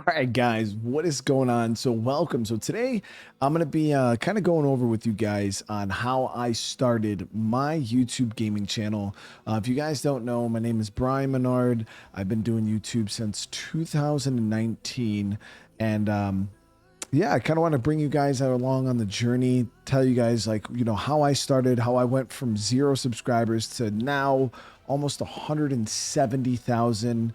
right, guys, what is going on? So welcome. So today I'm going to be kind of going over with you guys on how I started my YouTube gaming channel. If you guys don't know, my name is Brian Menard. I've been doing YouTube since 2019. And yeah, I kind of want to bring you guys along on the journey, tell you guys like, how I started, how I went from 0 subscribers to now almost 170,000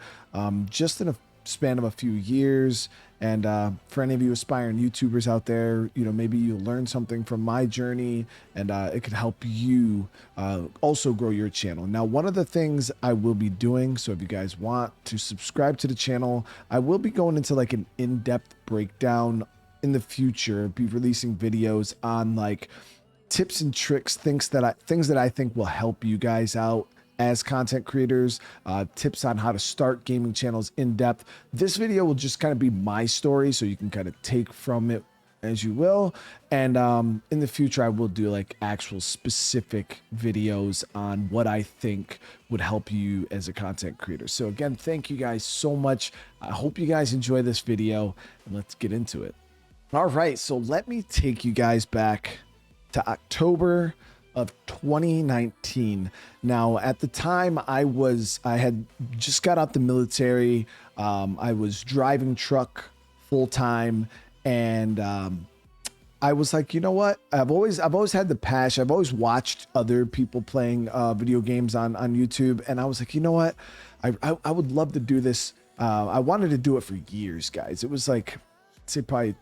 just in a span of a few years. And for any of you aspiring YouTubers out there, maybe you'll learn something from my journey, and it could help you also grow your channel. Now, one of the things I will be doing, so if you guys want to subscribe to the channel, I will be going into like an in-depth breakdown in the future, be releasing videos on like tips and tricks, things that I think will help you guys out as content creators, tips on how to start gaming channels in depth. This video will just kind of be my story, so you can kind of take from it as you will. And in the future, I will do like actual specific videos on what I think would help you as a content creator. So again, thank you guys so much. I hope you guys enjoy this video, and let's get into it. All right, so let me take you guys back to October of 2019. Now, at the time, I had just got out the military. I was driving truck full time, and I was like, you know what? I've always had the passion. I've always watched other people playing video games on YouTube, and I was like, you know what? I would love to do this. I wanted to do it for years, guys. It was like, I'd say probably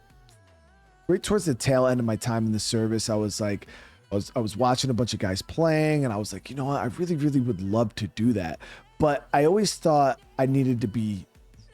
right towards the tail end of my time in the service. I was like, I was watching a bunch of guys playing, and I was like, you know what? I really, really would love to do that. But I always thought I needed to be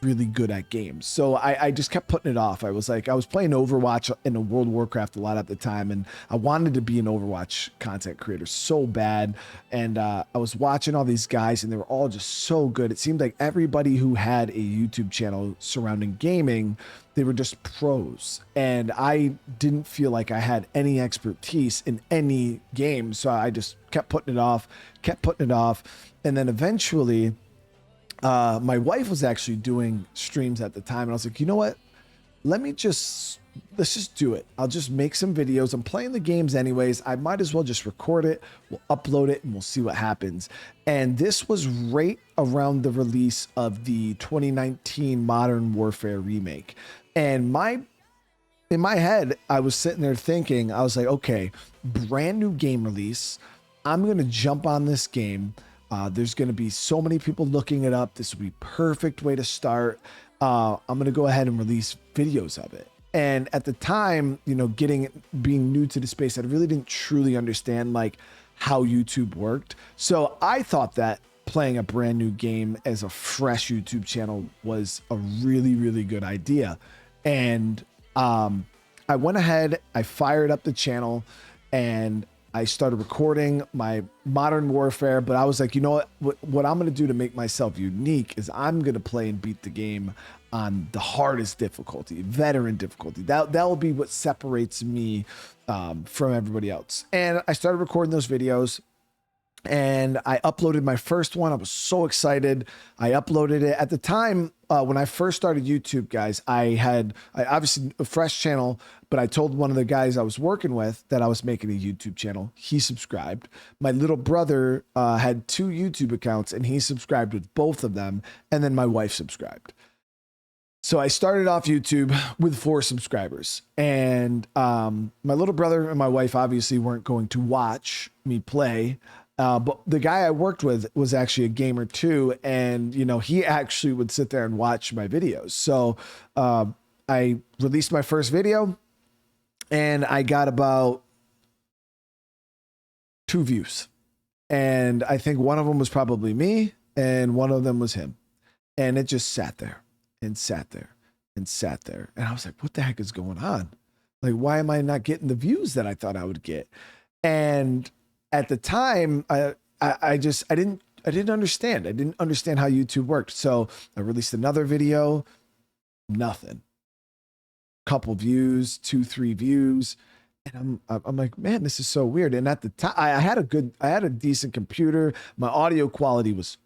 really good at games. So I just kept putting it off. I was playing Overwatch and World of Warcraft a lot at the time, and I wanted to be an Overwatch content creator so bad. And I was watching all these guys, and they were all just so good. It seemed like everybody who had a YouTube channel surrounding gaming, they were just pros. And I didn't feel like I had any expertise in any game. So I just kept putting it off. And then eventually, my wife was actually doing streams at the time, and I was like, you know what? Let's just do it. I'll just make some videos. I'm playing the games anyways. I might as well just record it. We'll upload it and we'll see what happens. And this was right around the release of the 2019 Modern Warfare remake. And in my head, I was sitting there thinking, I was like, okay, brand new game release. I'm going to jump on this game. There's going to be so many people looking it up. This would be perfect way to start. I'm going to go ahead and release videos of it. And at the time, being new to the space, I really didn't truly understand like how YouTube worked. So I thought that playing a brand new game as a fresh YouTube channel was a really, really good idea. And I went ahead, I fired up the channel, and I started recording my Modern Warfare. But I was like, you know what I'm going to do to make myself unique is I'm going to play and beat the game on the hardest difficulty, veteran difficulty. That will be what separates me from everybody else. And I started recording those videos, and I uploaded my first one. I was so excited. I uploaded it at the time. When I first started YouTube, guys, I obviously a fresh channel, but I told one of the guys I was working with that I was making a YouTube channel. He subscribed. My little brother had 2 YouTube accounts, and he subscribed with both of them. And then my wife subscribed. So I started off YouTube with 4 subscribers, and my little brother and my wife obviously weren't going to watch me play. But the guy I worked with was actually a gamer too. And, he actually would sit there and watch my videos. So I released my first video, and I got about 2 views. And I think one of them was probably me, and one of them was him. And it just sat there and sat there and sat there. And I was like, what the heck is going on? Like, why am I not getting the views that I thought I would get? And at the time, I didn't understand. I didn't understand how YouTube worked. So I released another video, nothing. Couple views, 2-3 views, and I'm like, man, this is so weird. And at the time, I had a decent computer. My audio quality was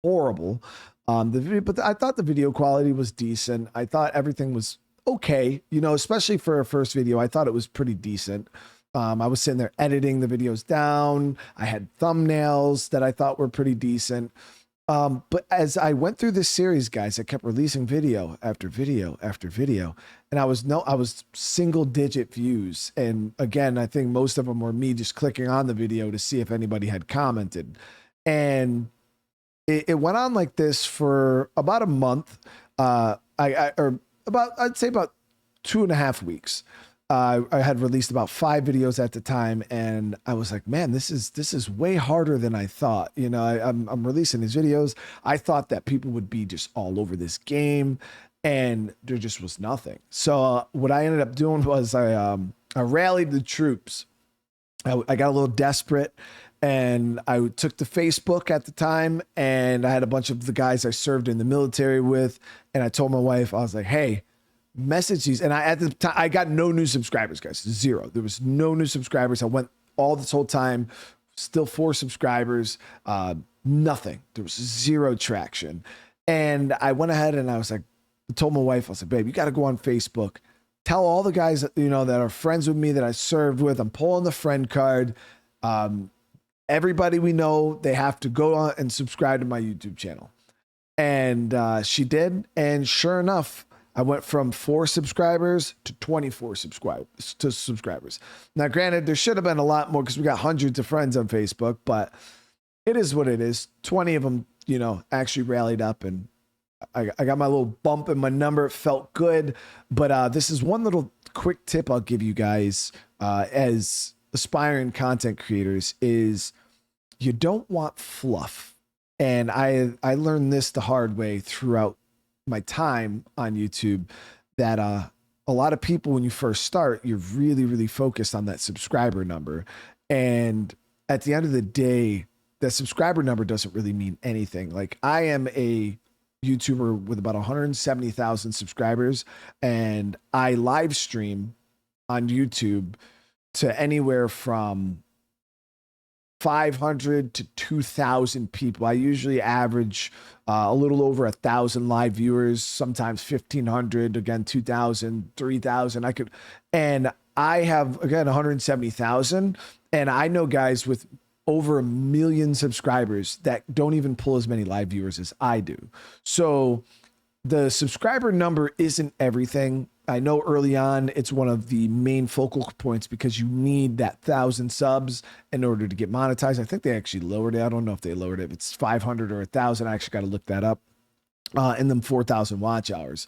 horrible. The video, but I thought the video quality was decent. I thought everything was okay, you know, especially for a first video. I thought it was pretty decent. I was sitting there editing the videos down. I had thumbnails that I thought were pretty decent. But as I went through this series, guys, I kept releasing video after video after video, and I was single digit views. And again, I think most of them were me just clicking on the video to see if anybody had commented. And it went on like this for about a month. I'd say about 2.5 weeks. I had released about 5 videos at the time, and I was like, man, this is way harder than I thought. You know, I'm releasing these videos. I thought that people would be just all over this game, and there just was nothing. So what I ended up doing was I rallied the troops. I got a little desperate, and I took to Facebook at the time, and I had a bunch of the guys I served in the military with, and I told my wife, I was like, hey, message these. And at the time, I got no new subscribers, guys. 0. There was no new subscribers. I went all this whole time, still 4 subscribers, nothing. There was 0 traction. And I went ahead and I was like, I told my wife, I was like, babe, you got to go on Facebook. Tell all the guys, you know, that are friends with me that I served with. I'm pulling the friend card. Everybody we know, they have to go on and subscribe to my YouTube channel. And she did. And sure enough, I went from 4 subscribers to 24 subscribers. Now, granted, there should have been a lot more because we got hundreds of friends on Facebook, but it is what it is. 20 of them, you know, actually rallied up, and I got my little bump in my number. It felt good. But this is one little quick tip I'll give you guys as aspiring content creators is you don't want fluff. And I learned this the hard way throughout my time on YouTube, that a lot of people, when you first start, you're really, really focused on that subscriber number. And at the end of the day, that subscriber number doesn't really mean anything. Like, I am a YouTuber with about 170,000 subscribers, and I live stream on YouTube to anywhere from 500 to 2,000 people. I usually average a little over 1,000 live viewers, sometimes 1,500, again, 2,000, 3,000. And I have, again, 170,000. And I know guys with over 1 million subscribers that don't even pull as many live viewers as I do. So the subscriber number isn't everything. I know early on it's one of the main focal points because you need that 1,000 subs in order to get monetized. I think they actually lowered it. I don't know if they lowered it. If it's 500 or 1,000, I actually got to look that up. And then 4,000 watch hours.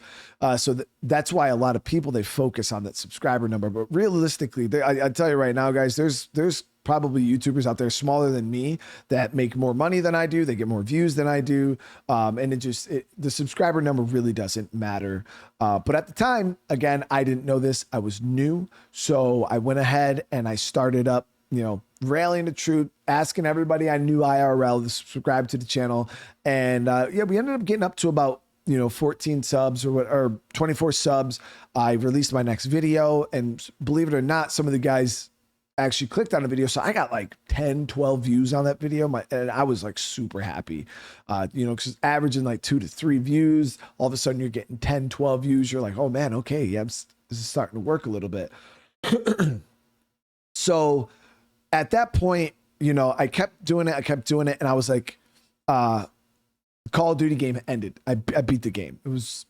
So that's why a lot of people, they focus on that subscriber number. But realistically, I tell you right now, guys, there's probably YouTubers out there smaller than me that make more money than I do. They get more views than I do. And the subscriber number really doesn't matter. But at the time, again, I didn't know this. I was new. So I went ahead and I started up, you know, rallying the troop, asking everybody I knew IRL to subscribe to the channel. And yeah, we ended up getting up to about, you know, 14 subs or 24 subs. I released my next video, and believe it or not, some of the guys actually clicked on the video. So I got like 10, 12 views on that video. And I was like super happy, you know, because averaging like 2 to 3 views, all of a sudden you're getting 10, 12 views. You're like, oh man, okay, yeah, this is starting to work a little bit. So at that point, you know, I kept doing it. And I was like, Call of Duty game ended. I beat the game. It was,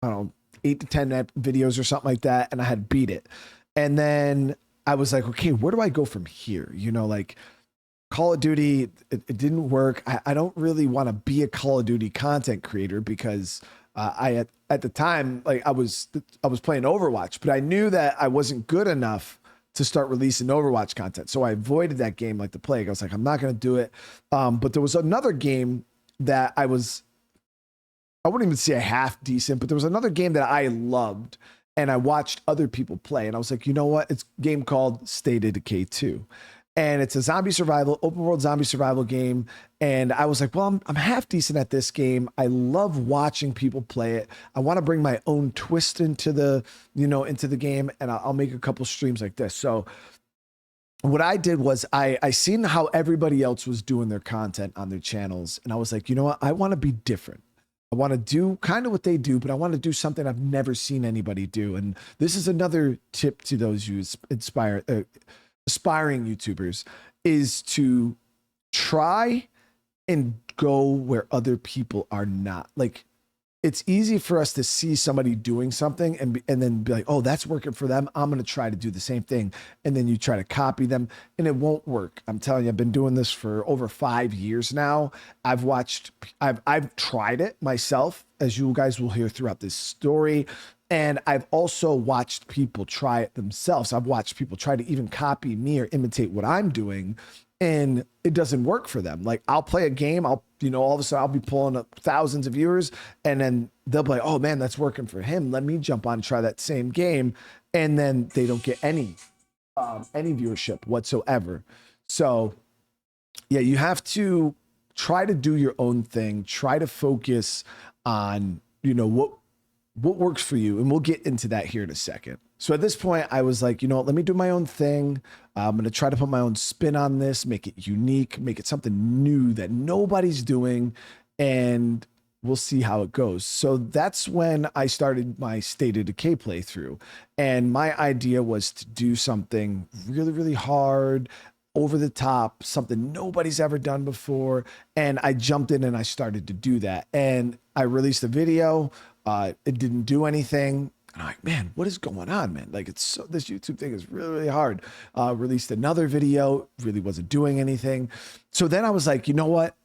I don't know, 8 to 10 videos or something like that. And I had beat it. And then I was like, okay, where do I go from here? You know, like Call of Duty, it didn't work. I don't really want to be a Call of Duty content creator because at the time, like I was playing Overwatch, but I knew that I wasn't good enough to start releasing Overwatch content. So I avoided that game like the plague. I was like, I'm not going to do it. But there was another game that I wouldn't even say a half decent, but there was another game that I loved and I watched other people play. And I was like, you know what? It's a game called State of Decay 2. And it's a zombie survival, open world zombie survival game. And I was like, well, I'm half decent at this game. I love watching people play it. I want to bring my own twist into the game, and I'll make a couple streams like this. So what I did was I seen how everybody else was doing their content on their channels. And I was like, you know what? I want to be different. I want to do kind of what they do, but I want to do something I've never seen anybody do. And this is another tip to those you aspiring YouTubers, is to try and go where other people are not. Like, it's easy for us to see somebody doing something and then be like, oh, that's working for them, I'm going to try to do the same thing. And then you try to copy them and it won't work. I'm telling you, I've been doing this for over 5 years now. I've tried it myself, as you guys will hear throughout this story. And I've also watched people try it themselves. I've watched people try to even copy me or imitate what I'm doing, and it doesn't work for them. Like, I'll play a game, all of a sudden I'll be pulling up thousands of viewers, and then they'll be like, oh man, that's working for him, let me jump on and try that same game. And then they don't get any viewership whatsoever. So yeah, you have to try to do your own thing, try to focus on, what works for you. And we'll get into that here in a second. So at this point, I was like, let me do my own thing. I'm going to try to put my own spin on this, make it unique, make it something new that nobody's doing, and we'll see how it goes. So that's when I started my State of Decay playthrough. And my idea was to do something really, really hard, over the top, something nobody's ever done before. And I jumped in and I started to do that. And I released a video. It didn't do anything. And I'm like, man, what is going on, man? Like, this YouTube thing is really, really hard. Released another video, really wasn't doing anything. So then I was like, you know what?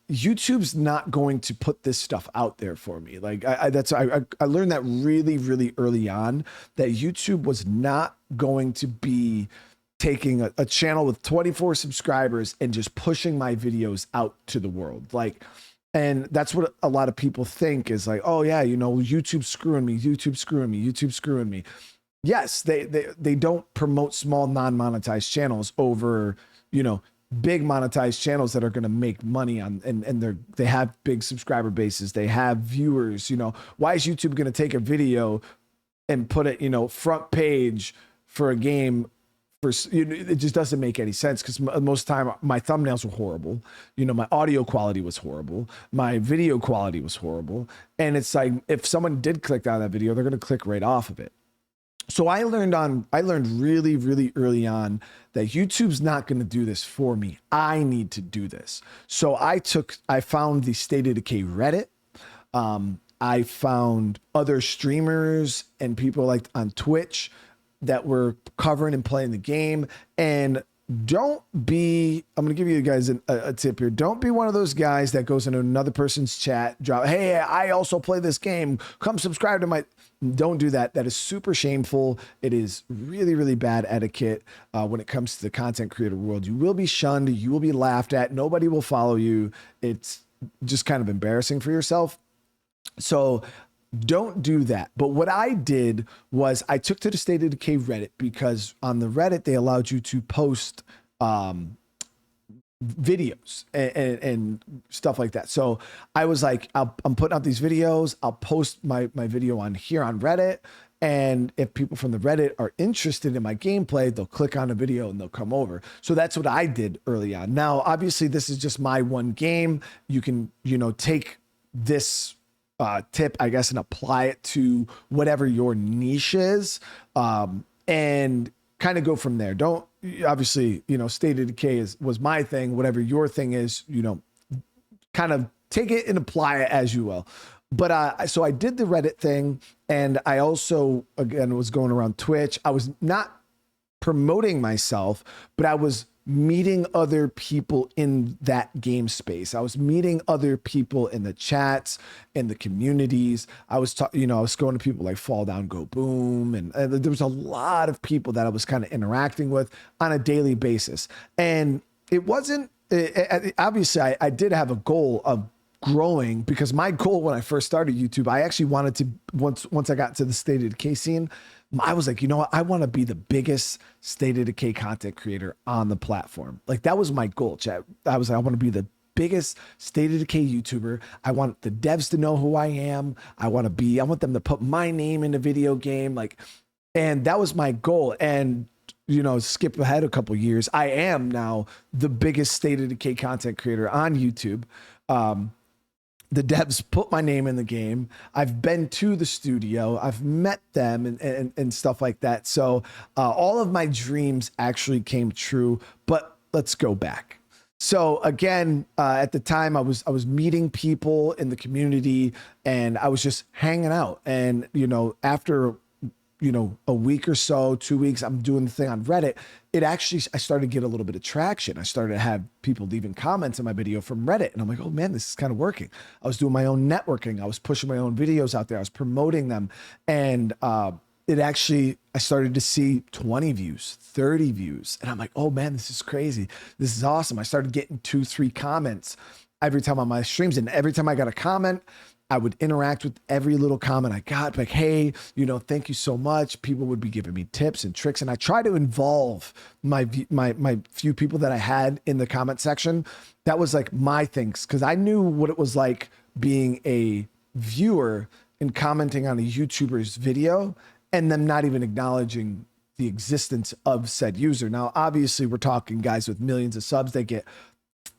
YouTube's not going to put this stuff out there for me. Like, I learned that really, really early on, that YouTube was not going to be taking a channel with 24 subscribers and just pushing my videos out to the world. Like, and that's what a lot of people think is like, oh yeah, YouTube's screwing me, YouTube's screwing me, YouTube's screwing me. Yes, they don't promote small non-monetized channels over, big monetized channels that are going to make money on, and they have big subscriber bases, they have viewers. Why is YouTube going to take a video and put it, front page for a game? It just doesn't make any sense, because most of the time my thumbnails were horrible. My audio quality was horrible. My video quality was horrible. And it's like, if someone did click on that video, they're going to click right off of it. So I learned really, really early on that YouTube's not going to do this for me. I need to do this. So I found the State of Decay Reddit. I found other streamers and people like on Twitch that were covering and playing the game. And I'm going to give you guys a tip here. Don't be one of those guys that goes into another person's chat, hey, I also play this game, come subscribe to my... Don't do that. That is super shameful. It is really, really bad etiquette when it comes to the content creator world. You will be shunned. You will be laughed at. Nobody will follow you. It's just kind of embarrassing for yourself. So don't do that. But what I did was I took to the State of Decay Reddit, because on the Reddit, they allowed you to post videos and stuff like that. So I was like, I'm putting out these videos. I'll post my video on here on Reddit. And if people from the Reddit are interested in my gameplay, they'll click on a video and they'll come over. So that's what I did early on. Now, obviously, this is just my one game. You can, take this tip, I guess, and apply it to whatever your niche is, and kind of go from there. Don't, obviously, State of Decay was my thing. Whatever your thing is, kind of take it and apply it as you will. But so I did the Reddit thing, and I also, again, was going around Twitch. I was not promoting myself, but I was meeting other people in that game space. I was meeting other people in the chats, in the communities. I was I was going to people like Fall Down, Go Boom. And there was a lot of people that I was kind of interacting with on a daily basis. And it wasn't, obviously I did have a goal of growing, because my goal when I first started YouTube, I actually wanted to, once I got to the State of Decay scene, I was like, what? I want to be the biggest State of Decay content creator on the platform. Like, that was my goal, chat. I was like, I want to be the biggest State of Decay YouTuber. I want the devs to know who I am. I want them to put my name in a video game. Like, and that was my goal. And, skip ahead a couple years, I am now the biggest State of Decay content creator on YouTube. the devs put my name in the game. I've been to the studio. I've met them and stuff like that. So all of my dreams actually came true. But let's go back. So again, at the time I was meeting people in the community, and I was just hanging out. And, you know, after, you know, a week or so, 2 weeks, I'm doing the thing on Reddit. I started to get a little bit of traction. I started to have people leaving comments in my video from Reddit. And I'm like, oh man, this is kind of working. I was doing my own networking. I was pushing my own videos out there. I was promoting them. And I started to see 20 views, 30 views. And I'm like, oh man, this is crazy. This is awesome. I started getting 2-3 comments every time on my streams. And every time I got a comment, I would interact with every little comment I got, like, hey, you know, thank you so much. People would be giving me tips and tricks. And I try to involve my few people that I had in the comment section. That was like my things, because I knew what it was like being a viewer and commenting on a YouTuber's video and them not even acknowledging the existence of said user. Now, obviously, we're talking guys with millions of subs. They get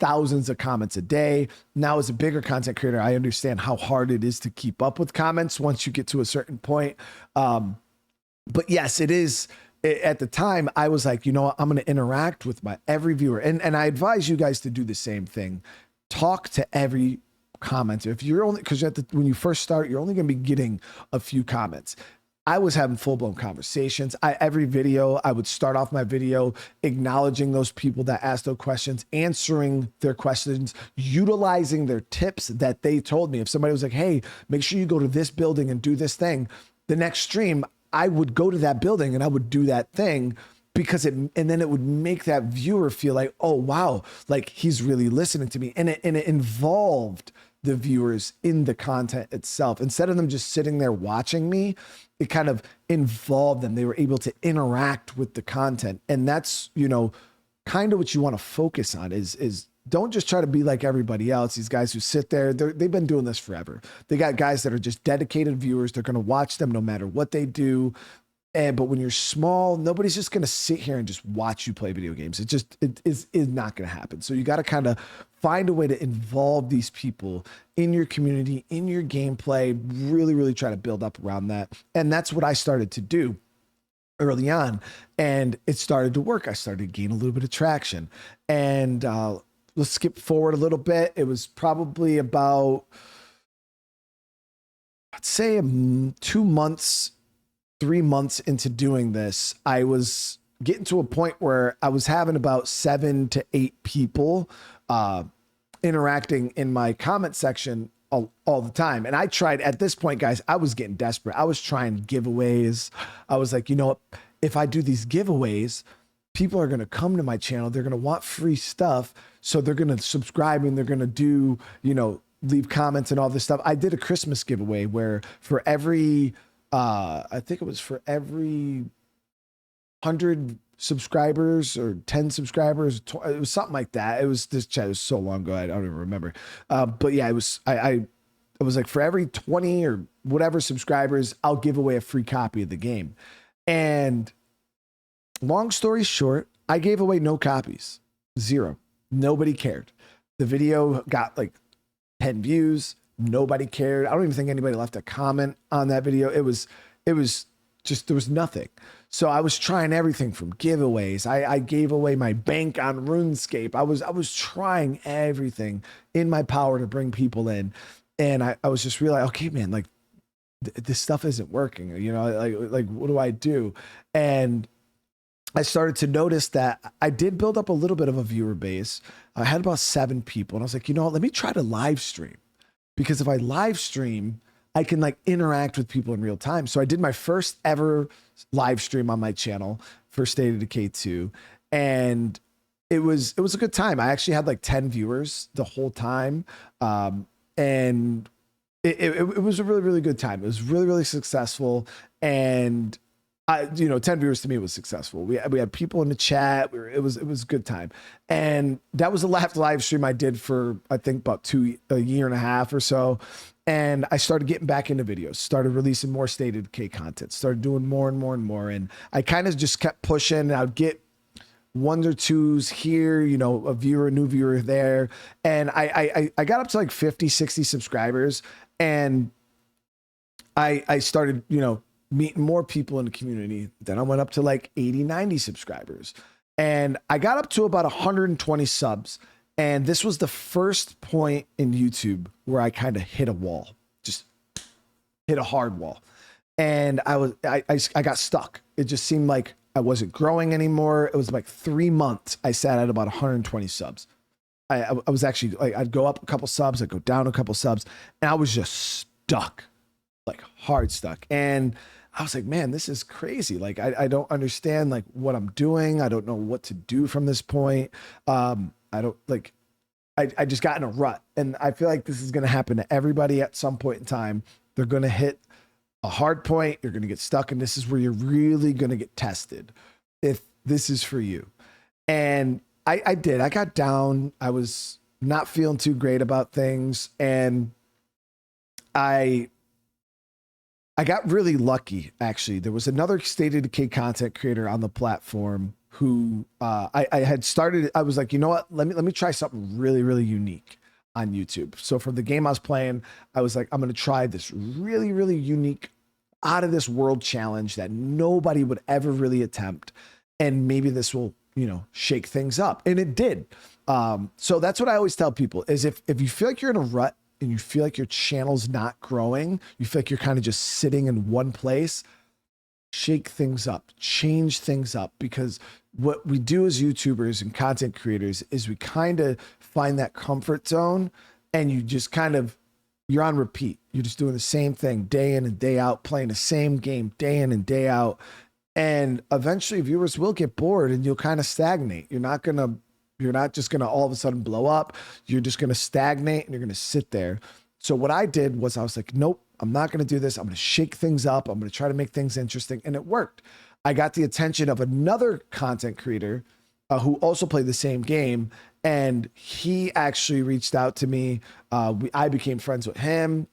thousands of comments a day. Now, as a bigger content creator, I understand how hard it is to keep up with comments once you get to a certain point. But yes, it is. At the time, I was like, you know what? I'm going to interact with every viewer. And I advise you guys to do the same thing. Talk to every commenter. If you're only, because when you first start, you're only going to be getting a few comments. I was having full-blown conversations. Every video, I would start off my video acknowledging those people that asked those questions, answering their questions, utilizing their tips that they told me. If somebody was like, hey, make sure you go to this building and do this thing, the next stream, I would go to that building and I would do that thing, because and then it would make that viewer feel like, oh, wow, like he's really listening to me. And it involved the viewers in the content itself. Instead of them just sitting there watching me, it kind of involved them. They were able to interact with the content. And that's, you know, kind of what you want to focus on is don't just try to be like everybody else. These guys who sit there, they've been doing this forever. They got guys that are just dedicated viewers. They're going to watch them no matter what they do. But when you're small, nobody's just going to sit here and just watch you play video games. It is not going to happen. So you got to kind of find a way to involve these people in your community, in your gameplay, really, really try to build up around that. And that's what I started to do early on. And it started to work. I started to gain a little bit of traction. And let's skip forward a little bit. It was probably about, I'd say 2 months, 3 months into doing this, I was getting to a point where I was having about 7 to 8 people interacting in my comment section all the time. And I tried, at this point, guys, I was getting desperate. I was trying giveaways. I was like, you know what? If I do these giveaways, people are going to come to my channel. They're going to want free stuff. So they're going to subscribe and they're going to do, you know, leave comments and all this stuff. I did a Christmas giveaway where for every I think it was for every 100 subscribers or 10 subscribers, it was something like that. It was this chat was so long ago, I don't even remember. But yeah, it was like for every 20 or whatever subscribers, I'll give away a free copy of the game. And long story short, I gave away no copies, 0. Nobody cared. The video got like 10 views. Nobody cared. I don't even think anybody left a comment on that video. It was just, there was nothing. So I was trying everything from giveaways. I gave away my bank on RuneScape. I was trying everything in my power to bring people in. And I was just realizing, okay, man, like this stuff isn't working. You know, like what do I do? And I started to notice that I did build up a little bit of a viewer base. I had about 7 people. And I was like, you know what, let me try to live stream. Because if I live stream, I can like interact with people in real time. So I did my first ever live stream on my channel for State of Decay 2. And it was a good time. I actually had like 10 viewers the whole time. And it was a really, really good time. It was really, really successful. And 10 viewers to me was successful. We had people in the chat. It was a good time. And that was the last live stream I did for, I think, about a year and a half or so. And I started getting back into videos, started releasing more State of Decay content, started doing more and more and more. And I kind of just kept pushing, and I'd get one or twos here, you know, a new viewer there. And I got up to like 50, 60 subscribers, and I started, you know, meeting more people in the community. Then I went up to like 80, 90 subscribers, and I got up to about 120 subs. And this was the first point in YouTube where I kind of hit a wall, just hit a hard wall. And I got stuck. It just seemed like I wasn't growing anymore. It was like 3 months. I sat at about 120 subs. I was actually like, I'd go up a couple subs, I'd go down a couple subs, and I was just stuck, like hard stuck. And I was like, man, this is crazy. Like, I don't understand like what I'm doing. I don't know what to do from this point. I don't like, I just got in a rut, and I feel like this is going to happen to everybody at some point in time. They're going to hit a hard point. You're going to get stuck, and this is where you're really going to get tested if this is for you. And I did. I got down. I was not feeling too great about things, and I got really lucky, actually. There was another State of Decay content creator on the platform who I had started. I was like, you know what? Let me try something really, really unique on YouTube. So for the game I was playing, I was like, I'm going to try this really, really unique, out of this world challenge that nobody would ever really attempt. And maybe this will, you know, shake things up. And it did. So that's what I always tell people is if you feel like you're in a rut and you feel like your channel's not growing, you feel like you're kind of just sitting in one place, shake things up, change things up, because what we do as YouTubers and content creators is we kind of find that comfort zone, and you just kind of, you're on repeat. You're just doing the same thing day in and day out, playing the same game day in and day out. And eventually viewers will get bored and you'll kind of stagnate. You're not just going to all of a sudden blow up. You're just going to stagnate and you're going to sit there. So what I did was I was like, nope, I'm not going to do this. I'm going to shake things up. I'm going to try to make things interesting. And it worked. I got the attention of another content creator who also played the same game. And he actually reached out to me. I became friends with him.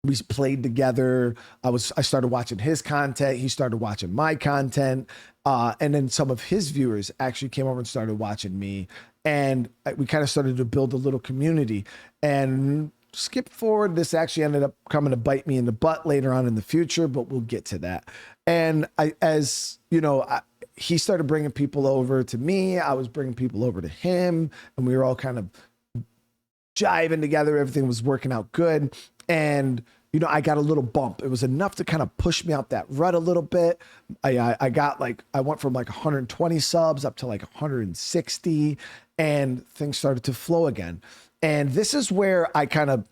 We played together. I started watching his content. He started watching my content. And then some of his viewers actually came over and started watching me. And we kind of started to build a little community. And skip forward, this actually ended up coming to bite me in the butt later on in the future, but we'll get to that. And as you know, he started bringing people over to me. I was bringing people over to him, and we were all kind of jiving together. Everything was working out good. And, you know, I got a little bump. It was enough to kind of push me out that rut a little bit. I got like, I went from like 120 subs up to like 160, and things started to flow again. And this is where I kind of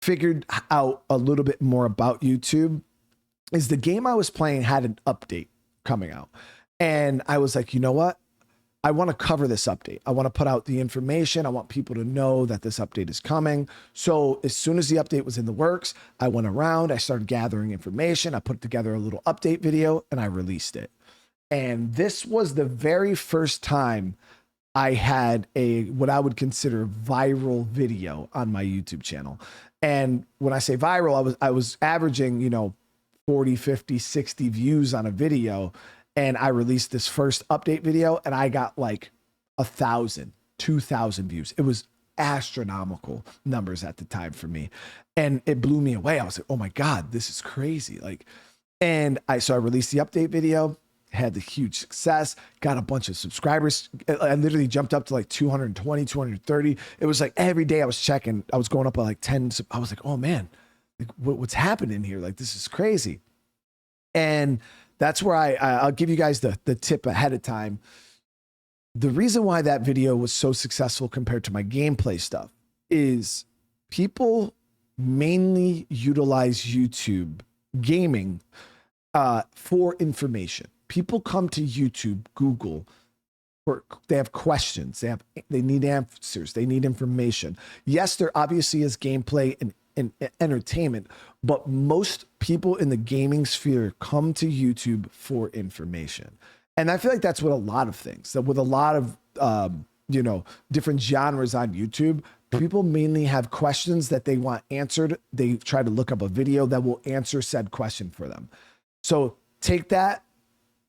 figured out a little bit more about YouTube. Is the game I was playing had an update coming out. And I was like, you know what? I want to cover this update. I want to put out the information. I want people to know that this update is coming. So as soon as the update was in the works, I went around, I started gathering information. I put together a little update video and I released it. And this was the very first time I had what I would consider viral video on my YouTube channel. And when I say viral, I was averaging, you know, 40, 50, 60 views on a video. And I released this first update video and I got like 1,000, 2,000 views. It was astronomical numbers at the time for me. And it blew me away. I was like, oh my God, this is crazy. Like, so I released the update video, had the huge success, got a bunch of subscribers. I literally jumped up to like 220, 230. It was like every day I was checking, I was going up by like 10. I was like, oh man, like, what's happening here? Like, this is crazy. And that's where I'll give you guys the tip ahead of time. The reason why that video was so successful compared to my gameplay stuff is people mainly utilize YouTube gaming for information. People come to YouTube, Google, they have questions, they need answers, they need information. Yes, there obviously is gameplay and entertainment, but most people in the gaming sphere come to YouTube for information. And I feel like that's with a lot of things, that with a lot of, you know, different genres on YouTube, people mainly have questions that they want answered. They try to look up a video that will answer said question for them. So take that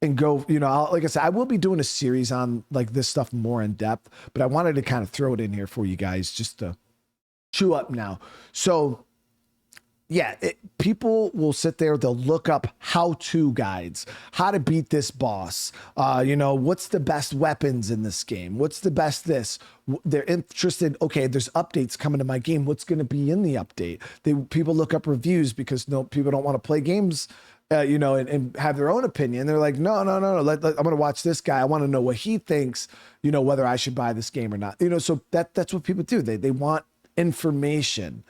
and go, like I said, I will be doing a series on like this stuff more in depth, but I wanted to kind of throw it in here for you guys just to chew up now. So yeah, people will sit there, they'll look up how-to guides, how to beat this boss, what's the best weapons in this game, what's the best this. They're interested, okay, there's updates coming to my game, what's going to be in the update. People look up reviews because people don't want to play games, and have their own opinion. They're like, no, I'm going to watch this guy. I want to know what he thinks, whether I should buy this game or not. So that's what people do. They want information.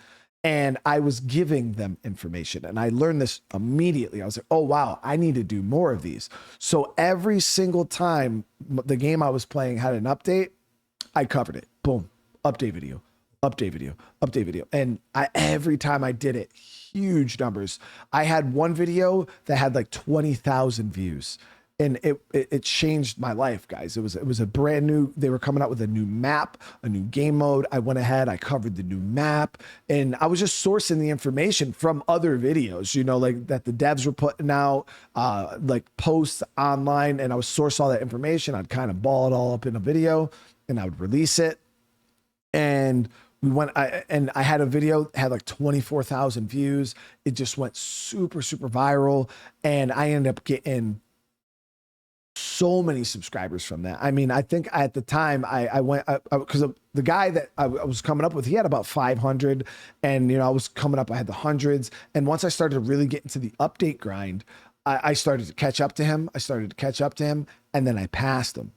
And I was giving them information, and I learned this immediately. I was like, oh, wow, I need to do more of these. So every single time the game I was playing had an update, I covered it. Boom, update video, update video, update video. And every time I did it, huge numbers. I had one video that had like 20,000 views. And it changed my life, guys. It was a brand new, they were coming out with a new map, a new game mode. I went ahead, I covered the new map, and I was just sourcing the information from other videos, like that the devs were putting out, like posts online, and I would source all that information. I'd kind of ball it all up in a video, and I would release it. And I had a video had like 24,000 views. It just went super, super viral, and I ended up getting so many subscribers from that. I mean, I think at the time I went, because the guy that I was coming up with, he had about 500, and I was coming up, I had the hundreds. And once I started to really get into the update grind, I started to catch up to him. And then I passed him.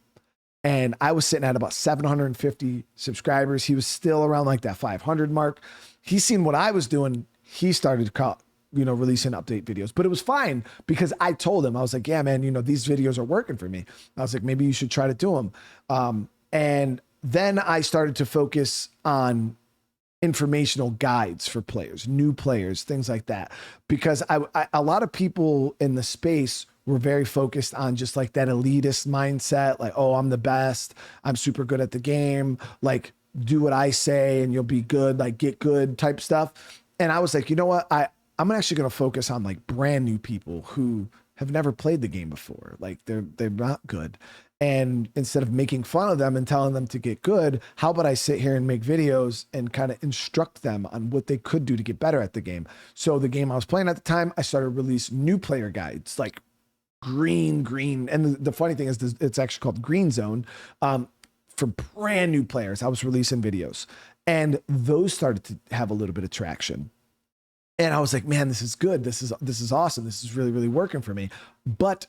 And I was sitting at about 750 subscribers. He was still around like that 500 mark. He seen what I was doing. He started to call, releasing update videos, but it was fine because I told him, I was like, yeah, man, these videos are working for me. I was like, maybe you should try to do them. And then I started to focus on informational guides for players, new players, things like that, because a lot of people in the space were very focused on just like that elitist mindset. Like, oh, I'm the best. I'm super good at the game. Like, do what I say and you'll be good, like get good type stuff. And I was like, you know what? I'm actually going to focus on like brand new people who have never played the game before. Like they're not good. And instead of making fun of them and telling them to get good, how about I sit here and make videos and kind of instruct them on what they could do to get better at the game. So the game I was playing at the time, I started to release new player guides, like green. And the funny thing is it's actually called Green Zone, for brand new players. I was releasing videos, and those started to have a little bit of traction. And I was like, man, this is good. This is awesome. This is really, really working for me. But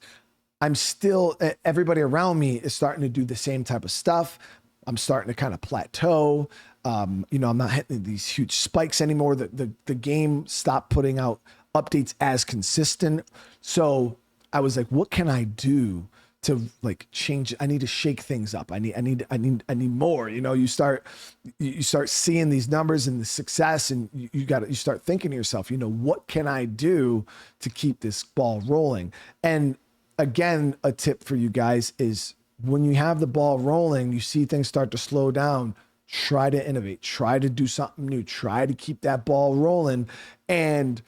I'm still, everybody around me is starting to do the same type of stuff. I'm starting to kind of plateau. I'm not hitting these huge spikes anymore. The game stopped putting out updates as consistent. So I was like, what can I do to like change? I need to shake things up. I need more. You start seeing these numbers and the success, and you start thinking to yourself, what can I do to keep this ball rolling? And again, a tip for you guys is when you have the ball rolling, you see things start to slow down, try to innovate, try to do something new, try to keep that ball rolling. And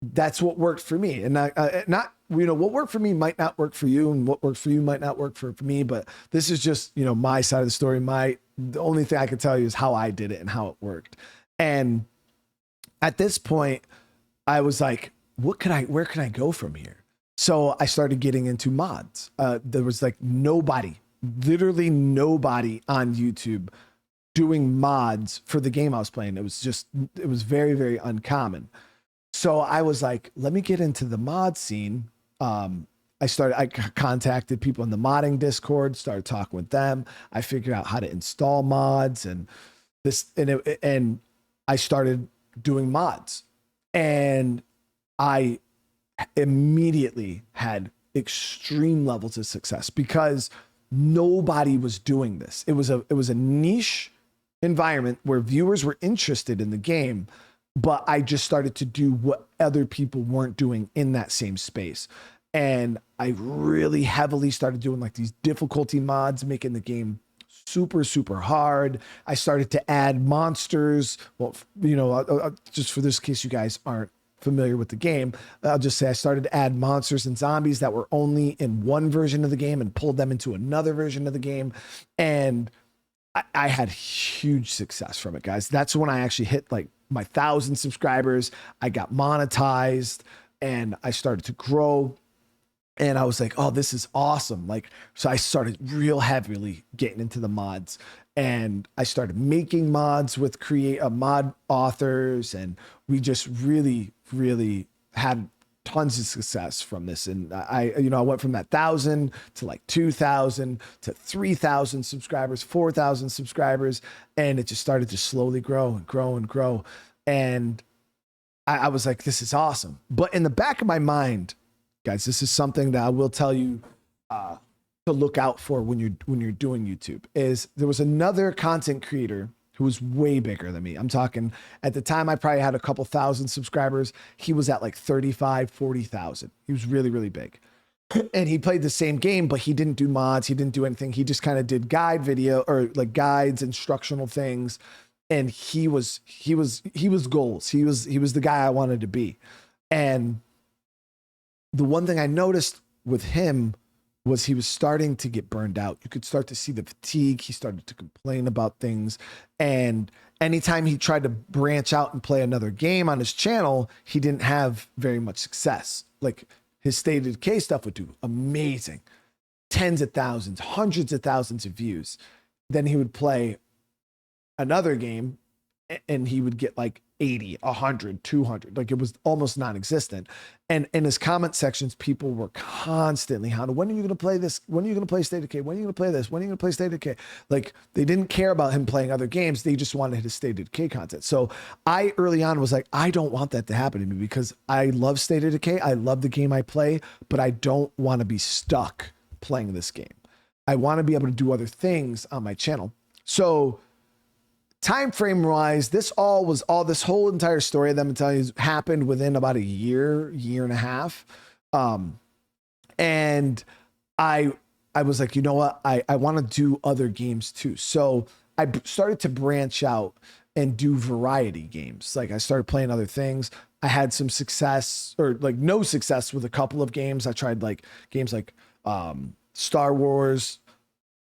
that's what worked for me. And what worked for me might not work for you, and what worked for you might not work for me. But this is just, my side of the story. The only thing I can tell you is how I did it and how it worked. And at this point, I was like, where can I go from here? So I started getting into mods. There was like literally nobody on YouTube doing mods for the game I was playing. It was very, very uncommon. So I was like, let me get into the mod scene. I contacted people in the modding Discord, started talking with them. I figured out how to install mods and I started doing mods, and I immediately had extreme levels of success because nobody was doing this. It was a niche environment where viewers were interested in the game, but I just started to do what other people weren't doing in that same space. And I really heavily started doing like these difficulty mods, making the game super, super hard. I started to add monsters. Well, just for this case, you guys aren't familiar with the game, I'll just say I started to add monsters and zombies that were only in one version of the game and pulled them into another version of the game. And I had huge success from it, guys. That's when I actually hit like my 1,000 subscribers. I got monetized and I started to grow. And I was like, oh, this is awesome. Like, so I started real heavily getting into the mods, and I started making mods with mod authors. And we just really, really had tons of success from this. And I went from that 1,000 to like 2,000 to 3,000 subscribers, 4,000 subscribers. And it just started to slowly grow and grow and grow. And I was like, this is awesome. But in the back of my mind, guys, this is something that I will tell you to look out for when you're doing YouTube. Is there was another content creator who was way bigger than me. I'm talking, at the time I probably had a couple thousand subscribers. He was at like 35, 40,000. He was really, really big. And he played the same game, but he didn't do mods. He didn't do anything. He just kind of did guide video, or like guides, instructional things. And he was goals. He was the guy I wanted to be. And the one thing I noticed with him was he was starting to get burned out. You could start to see the fatigue. He started to complain about things. And anytime he tried to branch out and play another game on his channel, he didn't have very much success. Like, his State of Decay stuff would do amazing. Tens of thousands, hundreds of thousands of views. Then he would play another game and he would get like 80, 100, 200. Like, it was almost non-existent. And in his comment sections, people were constantly hounding, when are you going to play this? When are you going to play State of Decay? When are you going to play this? When are you going to play State of Decay? Like, they didn't care about him playing other games. They just wanted his State of Decay content. So I early on was like, I don't want that to happen to me, because I love State of Decay. I love the game I play, but I don't want to be stuck playing this game. I want to be able to do other things on my channel. So time frame wise, this whole entire story that I'm telling you happened within about a year and a half. And I was like, you know what? I want to do other games too. So I started to branch out and do variety games. Like, I started playing other things. I had some success, or like no success, with a couple of games. I tried like games like Star Wars,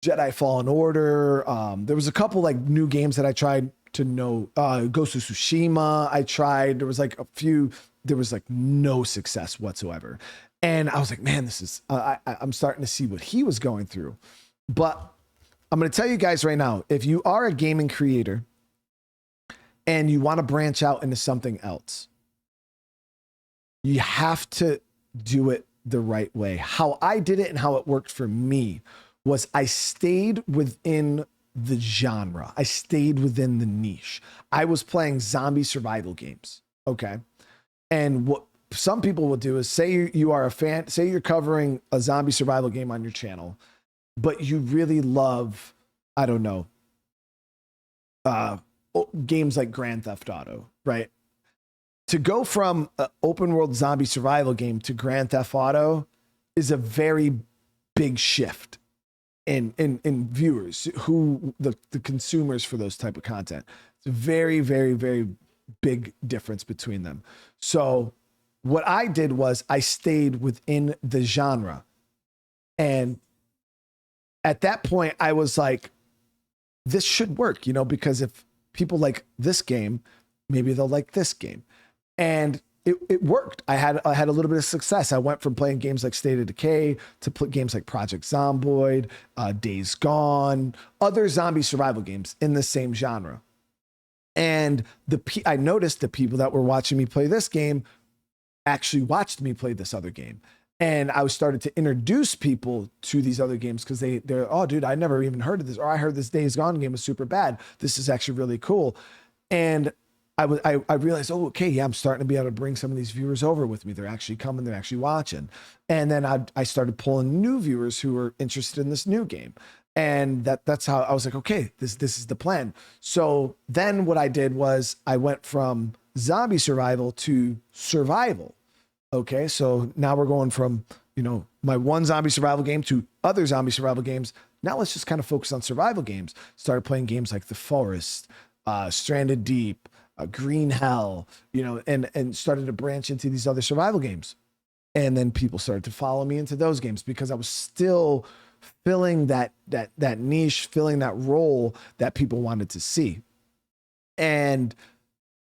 Jedi Fallen Order. There was a couple like new games that I tried to know. Ghost of Tsushima. I tried. There was like a few. There was like no success whatsoever. And I was like, man, this is. I'm starting to see what he was going through. But I'm going to tell you guys right now, if you are a gaming creator and you want to branch out into something else, you have to do it the right way. How I did it and how it worked for me was I stayed within the genre. I stayed within the niche. I was playing zombie survival games. Okay. And what some people will do is, say you are a fan, say you're covering a zombie survival game on your channel, but you really love, I don't know, games like Grand Theft Auto, right? To go from an open world zombie survival game to Grand Theft Auto is a very big shift in viewers, who the consumers for those type of content. It's a very, very, very big difference between them. So what I did was I stayed within the genre. And at that point I was like, this should work, because if people like this game, maybe they'll like this game. And it worked. I had a little bit of success. I went from playing games like State of Decay to games like Project Zomboid, Days Gone, other zombie survival games in the same genre. And I noticed the people that were watching me play this game actually watched me play this other game. And I started to introduce people to these other games, because they're, oh, dude, I never even heard of this, or I heard this Days Gone game was super bad. This is actually really cool. And I realized, oh, okay, yeah, I'm starting to be able to bring some of these viewers over with me. They're actually coming, they're actually watching. And then I started pulling new viewers who were interested in this new game. And that's how I was like, okay, this is the plan. So then what I did was I went from zombie survival to survival. Okay, so now we're going from, my one zombie survival game to other zombie survival games. Now let's just kind of focus on survival games. Started playing games like The Forest, Stranded Deep, Green Hell, and started to branch into these other survival games. And then people started to follow me into those games because I was still filling that niche, filling that role that people wanted to see. And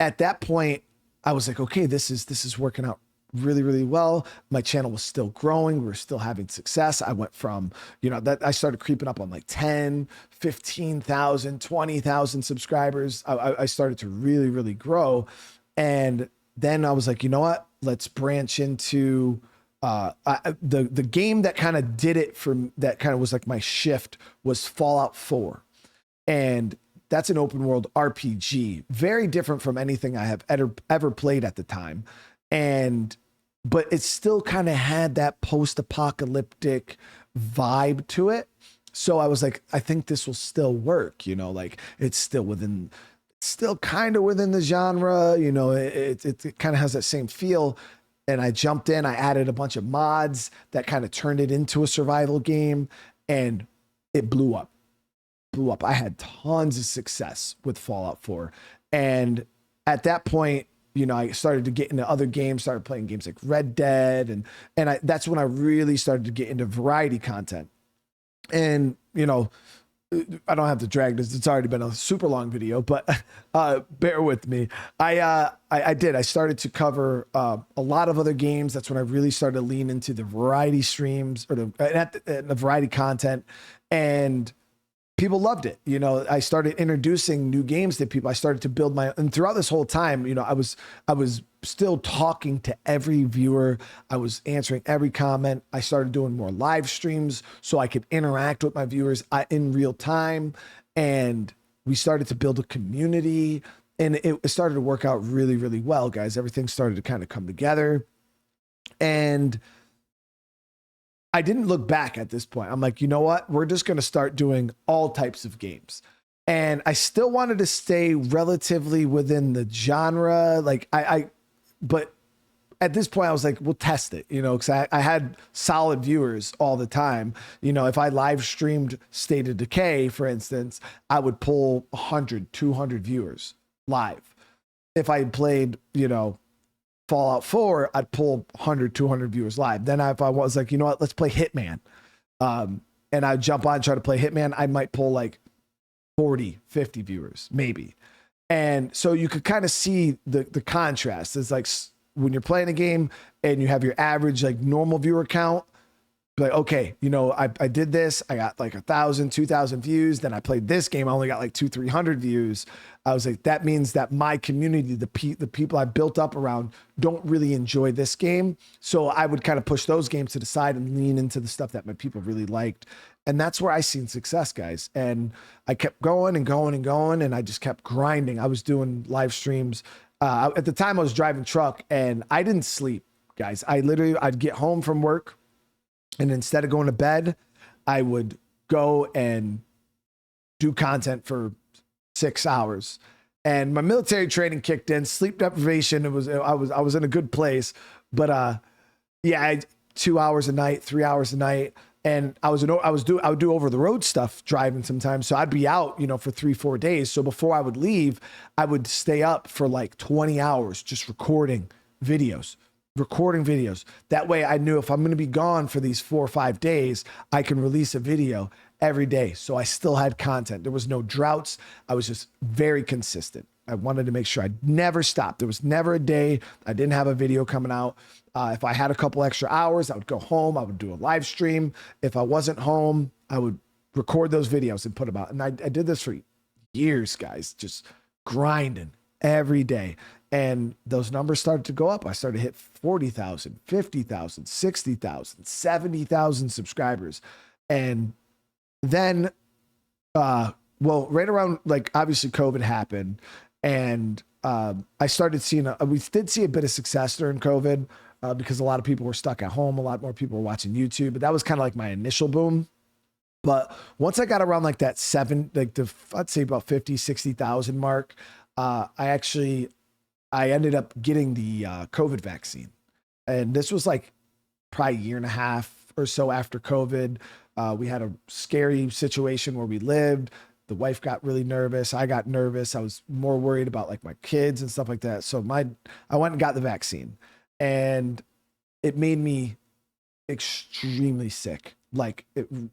at that point, I was like, okay, this is working out really, really well. My channel was still growing. We were still having success. I went from, that I started creeping up on like 10, 15,000, 20,000 subscribers. I started to really, really grow. And then I was like, you know what? Let's branch into the game that kind of did it for, that kind of was like my shift, was Fallout 4. And that's an open world RPG, very different from anything I have ever played at the time. But it still kind of had that post-apocalyptic vibe to it. So I was like, I think this will still work, like it's still kind of within the genre, it kind of has that same feel. And I jumped in, I added a bunch of mods that kind of turned it into a survival game, and it blew up. I had tons of success with Fallout 4. And at that point, I started to get into other games, started playing games like Red Dead. And that's when I really started to get into variety content. And, I don't have to drag this. It's already been a super long video, but bear with me. I started to cover a lot of other games. That's when I really started to lean into the variety streams, or the variety content. And people loved it. I started introducing new games to people. I started to build and throughout this whole time, I was still talking to every viewer. I was answering every comment. I started doing more live streams so I could interact with my viewers in real time. And we started to build a community, and it started to work out really, really well, guys. Everything started to kind of come together, and I didn't look back at this point. I'm like, you know what? We're just going to start doing all types of games. And I still wanted to stay relatively within the genre. Like but at this point I was like, we'll test it, cause I had solid viewers all the time. If I live streamed State of Decay, for instance, I would pull 100, 200 viewers live. If I played, Fallout 4, I'd pull 100, 200 viewers live. Then if I was like, you know what, let's play Hitman. And I'd jump on and try to play Hitman. I might pull like 40, 50 viewers, maybe. And so you could kind of see the contrast. It's like when you're playing a game and you have your average, like normal viewer count, like, okay, I did this, I got like 1,000, 2,000 views. Then I played this game, I only got like 200, 300 views. I was like, that means that my community, the people I built up around, don't really enjoy this game. So I would kind of push those games to the side and lean into the stuff that my people really liked. And that's where I seen success, guys. And I kept going and going and going, and I just kept grinding. I was doing live streams. At the time I was driving truck, and I didn't sleep, guys. I'd get home from work, and instead of going to bed, I would go and do content for 6 hours. And my military training kicked in, sleep deprivation. I was in a good place, but yeah, 2 hours a night, 3 hours a night. And I would do over the road stuff driving sometimes. So I'd be out, for 3-4 days. So before I would leave, I would stay up for like 20 hours, just recording videos. That way I knew if I'm going to be gone for these 4 or 5 days, I can release a video every day. So I still had content. There was no droughts. I was just very consistent. I wanted to make sure I never stopped. There was never a day I didn't have a video coming out. If I had a couple extra hours, I would go home. I would do a live stream. If I wasn't home, I would record those videos and put them out. And I did this for years, guys, just grinding every day. And those numbers started to go up. I started to hit 40,000, 50,000, 60,000, 70,000 subscribers. And then, right around, like, obviously COVID happened. And I started seeing, we did see a bit of success during COVID because a lot of people were stuck at home. A lot more people were watching YouTube. But that was kind of like my initial boom. But once I got around like that I'd say about 50, 60,000 mark, I ended up getting the COVID vaccine. And this was like probably a year and a half or so after COVID. We had a scary situation where we lived. The wife got really nervous. I got nervous. I was more worried about like my kids and stuff like that. So I went and got the vaccine, and it made me extremely sick. Like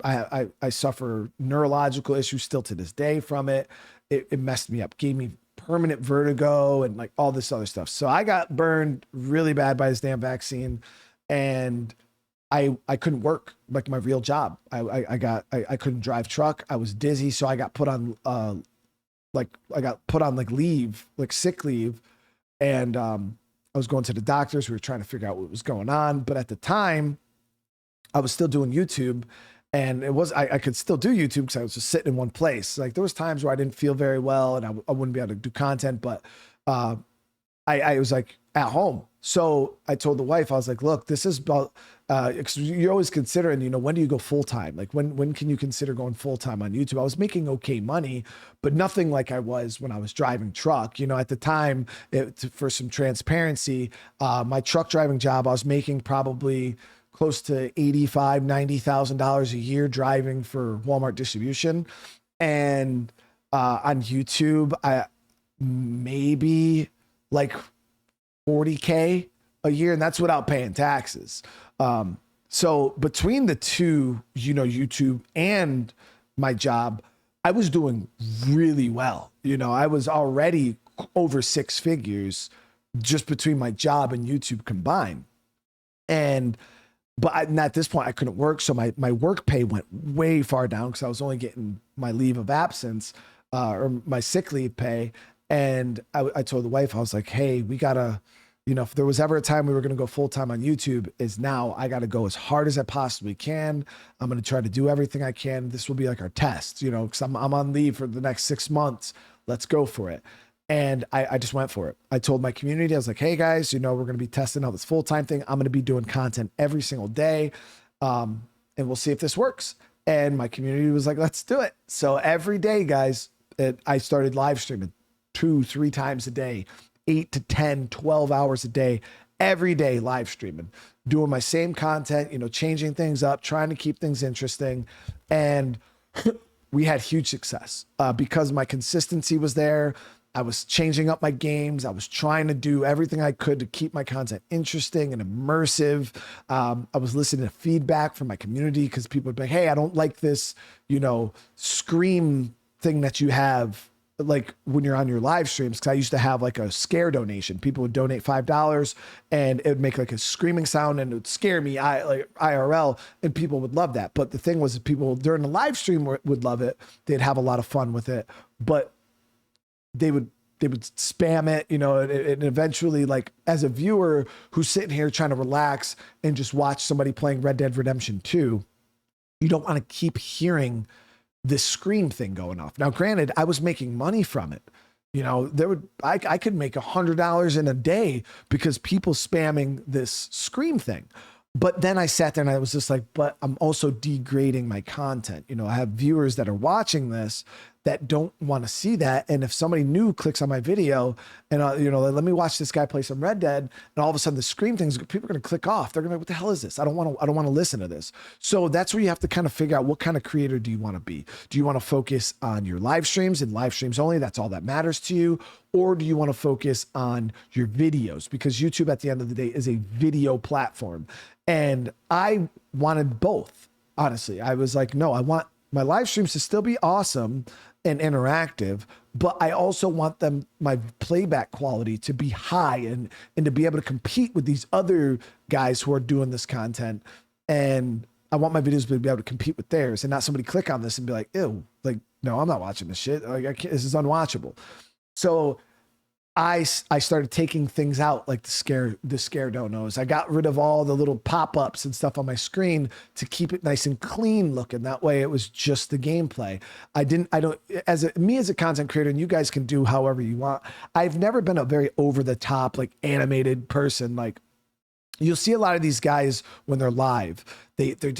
I suffer neurological issues still to this day from it. It messed me up, gave me permanent vertigo and like all this other stuff. So I got burned really bad by this damn vaccine, and I couldn't work like my real job. I couldn't drive truck. I was dizzy. So I got put on, like leave, like sick leave. And, I was going to the doctors. We were trying to figure out what was going on. But at the time I was still doing YouTube, and I could still do YouTube because I was just sitting in one place. Like there was times where I didn't feel very well and I wouldn't be able to do content, but, I was like at home. So I told the wife, I was like, look, this is about, you're always considering, you know, when do you go full time? Like when can you consider going full time on YouTube? I was making okay money, but nothing like I was when I was driving truck. You know, at the time, for some transparency, my truck driving job, I was making probably close to $85,000, $90,000 a year driving for Walmart distribution. And on YouTube, I maybe like 40K a year, and that's without paying taxes. So between the two, you know, YouTube and my job, I was doing really well. You know, I was already over six figures just between my job and YouTube combined. And at this point I couldn't work. So my work pay went way far down because I was only getting my leave of absence, or my sick leave pay. And I told the wife, I was like, hey, we gotta, you know, if there was ever a time we were going to go full time on YouTube, is now. I got to go as hard as I possibly can. I'm going to try to do everything I can. This will be like our test, you know, because I'm on leave for the next 6 months. Let's go for it. And I just went for it. I told my community, I was like, hey guys, you know, we're going to be testing out this full-time thing. I'm going to be doing content every single day. And we'll see if this works. And my community was like, let's do it. So every day, guys, I started live streaming 2-3 times a day, 8 to 10, 12 hours a day, every day live streaming, doing my same content, you know, changing things up, trying to keep things interesting. And we had huge success because my consistency was there. I was changing up my games. I was trying to do everything I could to keep my content interesting and immersive. I was listening to feedback from my community because people would be like, hey, I don't like this, you know, scream thing that you have like when you're on your live streams. Cause I used to have like a scare donation. People would donate $5 and it would make like a screaming sound and it would scare me like IRL, and people would love that. But the thing was, people during the live stream would love it. They'd have a lot of fun with it, but they would spam it, you know, and eventually, like as a viewer who's sitting here trying to relax and just watch somebody playing Red Dead Redemption 2, you don't want to keep hearing this scream thing going off. Now, granted, I was making money from it. You know, I could make $100 in a day because people spamming this scream thing. But then I sat there and I was just like, but I'm also degrading my content. You know, I have viewers that are watching this that don't want to see that. And if somebody new clicks on my video and, you know, let me watch this guy play some Red Dead, and all of a sudden the screen things, people are going to click off. They're going to, what the hell is this? I don't want to listen to this. So that's where you have to kind of figure out, what kind of creator do you want to be? Do you want to focus on your live streams and live streams only? That's all that matters to you. Or do you want to focus on your videos? Because YouTube at the end of the day is a video platform. And I wanted both. Honestly, I was like, no, I want my live streams to still be awesome and interactive, but I also want my playback quality to be high and to be able to compete with these other guys who are doing this content. And I want my videos to be able to compete with theirs, and not somebody click on this and be like, ew, like, no, I'm not watching this shit. Like, I can't, this is unwatchable. So I started taking things out, like the scare don't knows. I got rid of all the little pop-ups and stuff on my screen to keep it nice and clean looking. That way it was just the gameplay. As a content creator, and you guys can do however you want, I've never been a very over the top, like animated person. Like, you'll see a lot of these guys when they're live, they're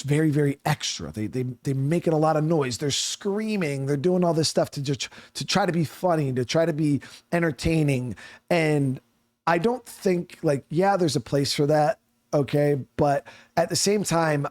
very, very extra. They're making a lot of noise. They're screaming. They're doing all this stuff to try to be funny, to try to be entertaining. And I don't think, like, yeah, there's a place for that. Okay. But at the same time,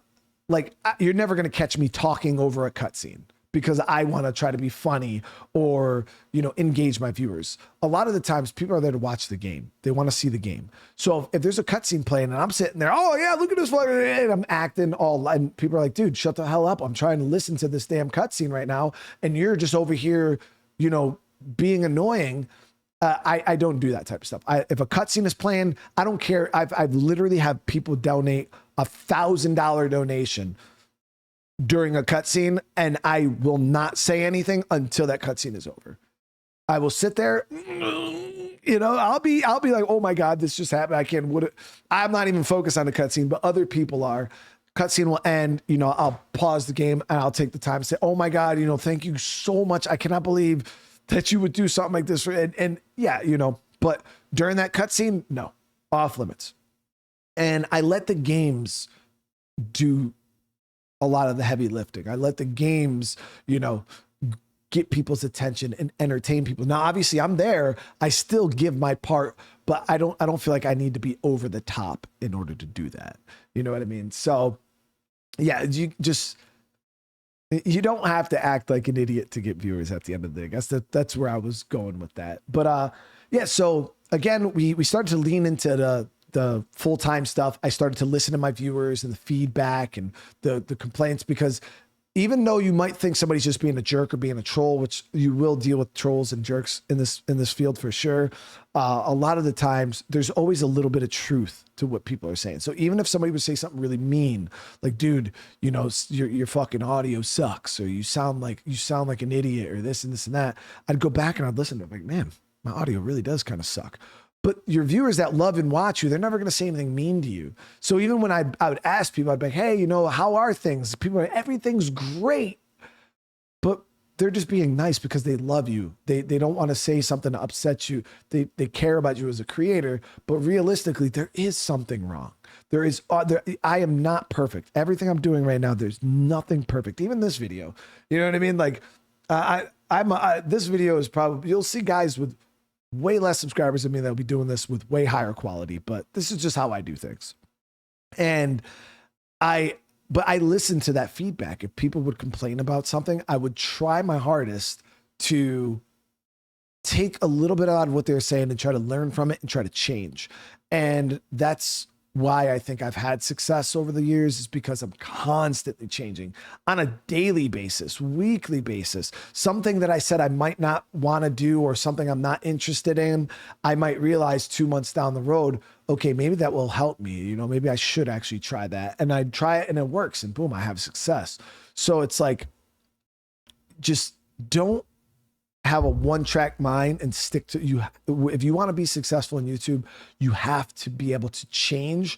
like, you're never going to catch me talking over a cutscene, because I want to try to be funny or, you know, engage my viewers. A lot of the times people are there to watch the game. They want to see the game. So if there's a cutscene playing and I'm sitting there, oh yeah, look at this, and I'm acting all, and people are like, dude, shut the hell up. I'm trying to listen to this damn cutscene right now. And you're just over here, you know, being annoying. I don't do that type of stuff. If a cutscene is playing, I don't care. I've literally had people donate $1,000 donation during a cutscene, and I will not say anything until that cutscene is over. I will sit there, you know, I'll be like, oh my God, this just happened. I'm not even focused on the cutscene, but other people are. Cutscene will end, you know, I'll pause the game and I'll take the time to say, oh my God, you know, thank you so much. I cannot believe that you would do something like this. And yeah, you know, but during that cutscene, no, off limits. And I let the games do a lot of the heavy lifting. I let the games, you know, get people's attention and entertain people. Now, obviously I'm there, I still give my part, but I don't feel like I need to be over the top in order to do that. You know what I mean? So yeah, you don't have to act like an idiot to get viewers at the end of the day. I guess that's where I was going with that. But yeah, so again, we started to lean into the full-time stuff. I started to listen to my viewers and the feedback and the complaints, because even though you might think somebody's just being a jerk or being a troll, which you will deal with trolls and jerks in this field for sure, a lot of the times there's always a little bit of truth to what people are saying. So even if somebody would say something really mean, like, dude, you know, your fucking audio sucks, or you sound like an idiot, or this and this and that, I'd go back and I'd listen to it, like, man, my audio really does kind of suck. But your viewers that love and watch you, they're never going to say anything mean to you. So even when I would ask people, I'd be like, hey, you know, how are things? People are like, everything's great. But they're just being nice because they love you. They don't want to say something to upset you. They care about you as a creator. But realistically, there is something wrong. There is. I am not perfect. Everything I'm doing right now, there's nothing perfect. Even this video. You know what I mean? Like, this video is probably, you'll see guys with way less subscribers than me that'll be doing this with way higher quality, but this is just how I do things. And but I listened to that feedback. If people would complain about something, I would try my hardest to take a little bit out of what they're saying and try to learn from it and try to change. And that's why I think I've had success over the years, is because I'm constantly changing on a daily basis, weekly basis. Something that I said I might not want to do, or something I'm not interested in, I might realize 2 months down the road, okay, maybe that will help me. You know, maybe I should actually try that. And I try it and it works, and boom, I have success. So it's like, just don't have a one-track mind and stick to you. If you want to be successful in YouTube, you have to be able to change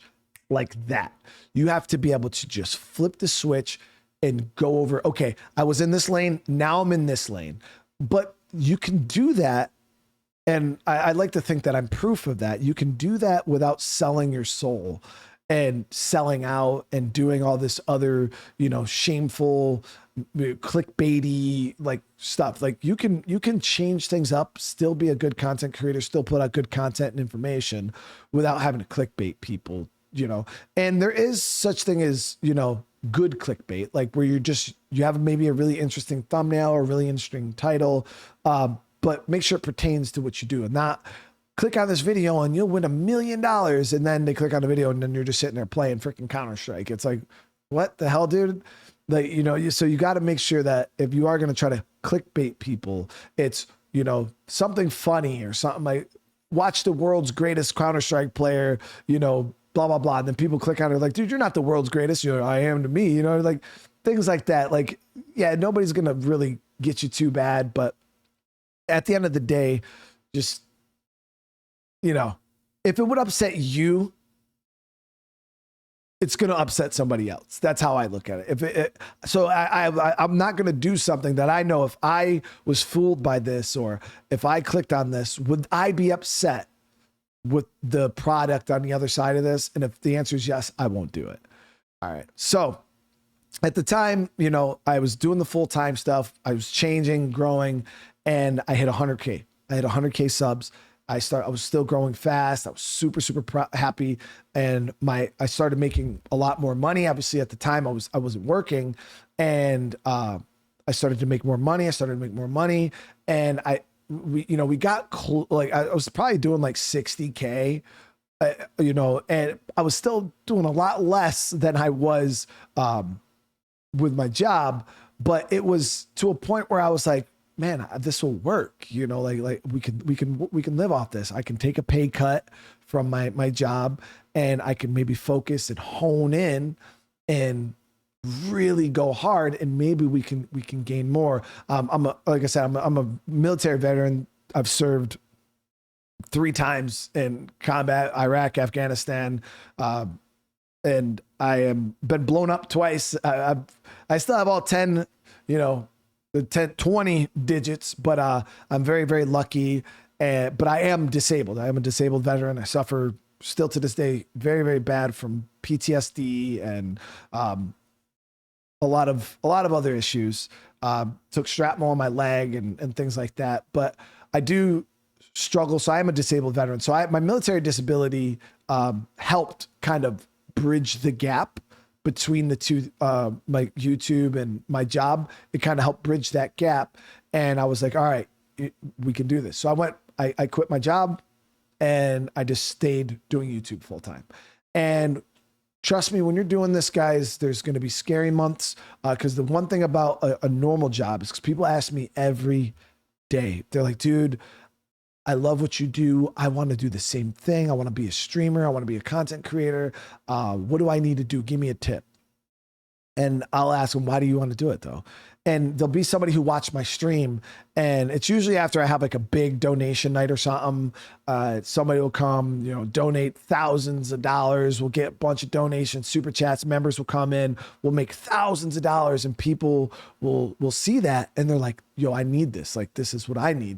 like that. You have to be able to just flip the switch and go over, okay, I was in this lane, now I'm in this lane. But you can do that, and I like to think that I'm proof of that. You can do that without selling your soul and selling out and doing all this other, you know, shameful, clickbaity like stuff. Like, you can change things up, still be a good content creator, still put out good content and information without having to clickbait people, you know. And there is such thing as, you know, good clickbait, like where you have maybe a really interesting thumbnail or a really interesting title, but make sure it pertains to what you do, and not click on this video and you'll win $1 million. And then they click on the video and then you're just sitting there playing freaking Counter-Strike. It's like, what the hell, dude? Like, you know, so you got to make sure that if you are going to try to clickbait people, it's, you know, something funny or something like, watch the world's greatest Counter-Strike player, you know, blah, blah, blah. And then people click on it like, dude, you're not the world's greatest. You know, I am to me, you know, like things like that. Like, yeah, nobody's going to really get you too bad. But at the end of the day, just, you know, if it would upset you, it's going to upset somebody else. That's how I look at it. I'm not going to do something that I know, if I was fooled by this, or if I clicked on this, would I be upset with the product on the other side of this? And if the answer is yes, I won't do it. All right. So at the time, you know, I was doing the full-time stuff. I was changing, growing, and I hit 100K. I hit 100K subs. I was still growing fast. I was super, super happy. And I started making a lot more money. Obviously at the time I wasn't working, and I I started to make more money. And we got like, I was probably doing like 60K, and I was still doing a lot less than I was, with my job, but it was to a point where I was like, man, this will work. Like we can live off this. I can take a pay cut from my job, and I can maybe focus and hone in and really go hard, and maybe we can gain more. Like I said, I'm a military veteran. I've served 3 times in combat, Iraq, Afghanistan, and I am been blown up twice. I still have all 10, the 20 digits, but I'm very, very lucky. But I am disabled. I am a disabled veteran. I suffer still to this day very, very bad from PTSD and a lot of other issues. Took shrapnel on my leg and things like that. But I do struggle. So I am a disabled veteran. So my military disability helped kind of bridge the gap between the two, my YouTube and my job. It kind of helped bridge that gap. And I was like, all right, we can do this. So I quit my job and I just stayed doing YouTube full time. And trust me, when you're doing this, guys, there's going to be scary months. Cause the one thing about a normal job is, cause people ask me every day, they're like, dude, I love what you do. I want to do the same thing. I want to be a streamer. I want to be a content creator. What do I need to do? Give me a tip. And I'll ask them, why do you want to do it though? And there'll be somebody who watched my stream, and it's usually after I have like a big donation night or something. Somebody will come, donate thousands of dollars. We'll get a bunch of donations, super chats. Members will come in. We'll make thousands of dollars, and people will see that, and they're like, "Yo, I need this. Like, this is what I need."